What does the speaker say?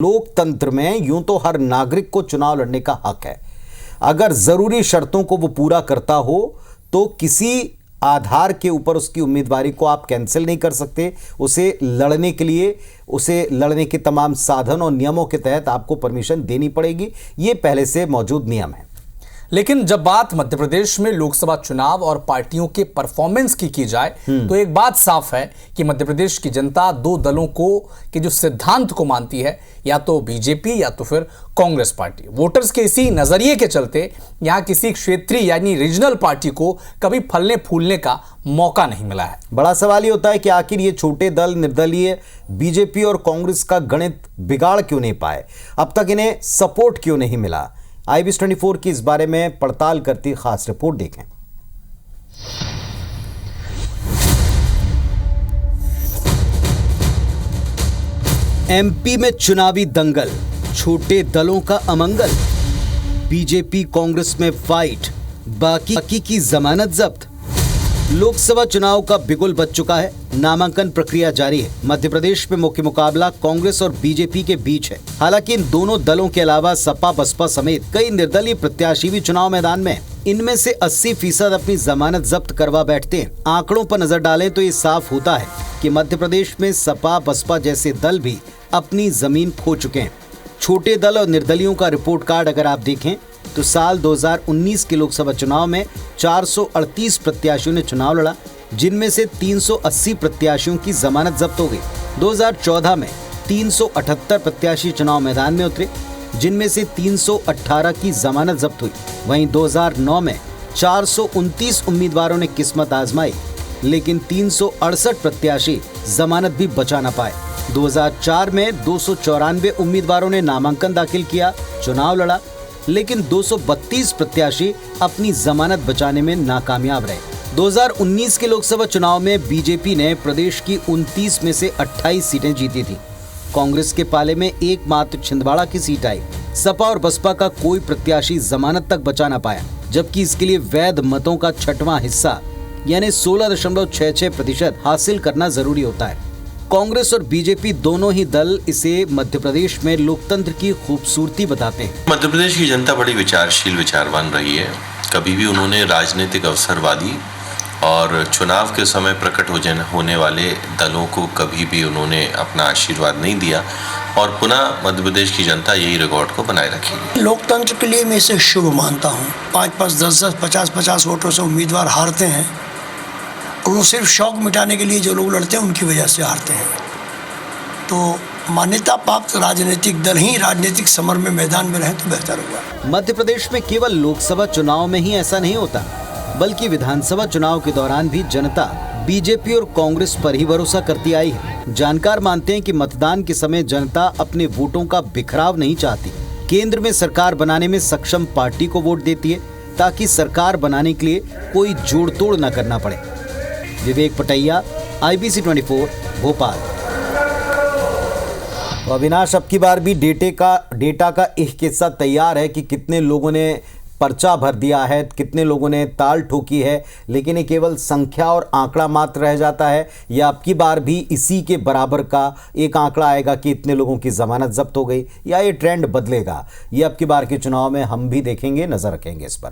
लोकतंत्र में यूं तो हर नागरिक को चुनाव लड़ने का हक है। अगर जरूरी शर्तों को वो पूरा करता हो तो किसी आधार के ऊपर उसकी उम्मीदवारी को आप कैंसिल नहीं कर सकते। उसे लड़ने के तमाम साधन और नियमों के तहत आपको परमिशन देनी पड़ेगी। ये पहले से मौजूद नियम है। लेकिन जब बात मध्य प्रदेश में लोकसभा चुनाव और पार्टियों के परफॉर्मेंस की जाए तो एक बात साफ है कि मध्य प्रदेश की जनता दो दलों के जो सिद्धांत को मानती है, या तो बीजेपी या तो फिर कांग्रेस पार्टी। वोटर्स के इसी नजरिए के चलते यहां किसी क्षेत्रीय यानी रीजनल पार्टी को कभी फलने फूलने का मौका नहीं मिला है। बड़ा सवाल ये होता है कि आखिर ये छोटे दल निर्दलीय बीजेपी और कांग्रेस का गणित बिगाड़ क्यों नहीं पाए, अब तक इन्हें सपोर्ट क्यों नहीं मिला। IBS 24 की इस बारे में पड़ताल करती खास रिपोर्ट देखें। MP में चुनावी दंगल, छोटे दलों का अमंगल, बीजेपी कांग्रेस में फाइट, बाकी की जमानत जब्त। लोकसभा चुनाव का बिगुल बज चुका है, नामांकन प्रक्रिया जारी है। मध्य प्रदेश में मुख्य मुकाबला कांग्रेस और बीजेपी के बीच है। हालांकि इन दोनों दलों के अलावा सपा बसपा समेत कई निर्दलीय प्रत्याशी भी चुनाव मैदान में हैं। इनमें से 80% अपनी जमानत जब्त करवा बैठते हैं। आंकड़ों पर नजर डालें तो ये साफ होता है कि मध्य प्रदेश में सपा बसपा जैसे दल भी अपनी जमीन खो चुके हैं। छोटे दल और निर्दलियों का रिपोर्ट कार्ड अगर आप देखें तो साल 2019 के लोकसभा चुनाव में 438 प्रत्याशियों ने चुनाव लड़ा, जिनमें से 380 प्रत्याशियों की जमानत जब्त हो गई। 2014 में 378 प्रत्याशी चुनाव मैदान में उतरे, जिनमें से 318 की जमानत जब्त हुई। वहीं 2009 में 429 उम्मीदवारों ने किस्मत आजमाई, लेकिन 368 प्रत्याशी जमानत भी बचा न पाए। 2004 में 294 उम्मीदवारों ने नामांकन दाखिल किया, चुनाव लड़ा, लेकिन 232 प्रत्याशी अपनी जमानत बचाने में नाकामयाब रहे। 2019 के लोकसभा चुनाव में बीजेपी ने प्रदेश की 29 में से 28 सीटें जीती थी। कांग्रेस के पाले में एकमात्र छिंदवाड़ा की सीट आई। सपा और बसपा का कोई प्रत्याशी जमानत तक बचा न पाया, जबकि इसके लिए वैध मतों का 6वां हिस्सा यानी 16.66% हासिल करना जरूरी होता है। कांग्रेस और बीजेपी दोनों ही दल इसे मध्य प्रदेश में लोकतंत्र की खूबसूरती बताते हैं। मध्य प्रदेश की जनता बड़ी विचारशील विचारवान रही है। कभी भी उन्होंने राजनीतिक अवसरवादी और चुनाव के समय प्रकट होने वाले दलों को कभी भी उन्होंने अपना आशीर्वाद नहीं दिया, और पुनः मध्य प्रदेश की जनता यही रिकॉर्ड को बनाए रखेगी। लोकतंत्र के लिए मैं इसे शुभ मानता हूँ। 5-5, 10-10, 50-50 वोटों से उम्मीदवार हारते हैं, और वो सिर्फ शौक मिटाने के लिए जो लोग लड़ते हैं उनकी वजह से हारते हैं। तो मान्यता प्राप्त राजनीतिक दल ही राजनीतिक समर में मैदान में रहे तो बेहतर होगा। मध्य प्रदेश में केवल लोकसभा चुनाव में ही ऐसा नहीं होता, बल्कि विधानसभा चुनाव के दौरान भी जनता बीजेपी और कांग्रेस पर ही भरोसा करती आई है। जानकार मानते हैं कि मतदान के समय जनता अपने वोटों का बिखराव नहीं चाहती। केंद्र में सरकार बनाने में सक्षम पार्टी को वोट देती है, ताकि सरकार बनाने के लिए कोई जोड़ तोड़ न करना पड़े। विवेक पटैया, IBC 24, भोपाल। तो अविनाश, अब की बार भी डेटा का एक किस्सा तैयार है कि कितने लोगों ने पर्चा भर दिया है, कितने लोगों ने ताल ठोकी है, लेकिन ये केवल संख्या और आंकड़ा मात्र रह जाता है, या अब की बार भी इसी के बराबर का एक आंकड़ा आएगा कि इतने लोगों की जमानत जब्त हो गई, या ये ट्रेंड बदलेगा। ये अब की बार के चुनाव में हम भी देखेंगे, नजर रखेंगे इस पर।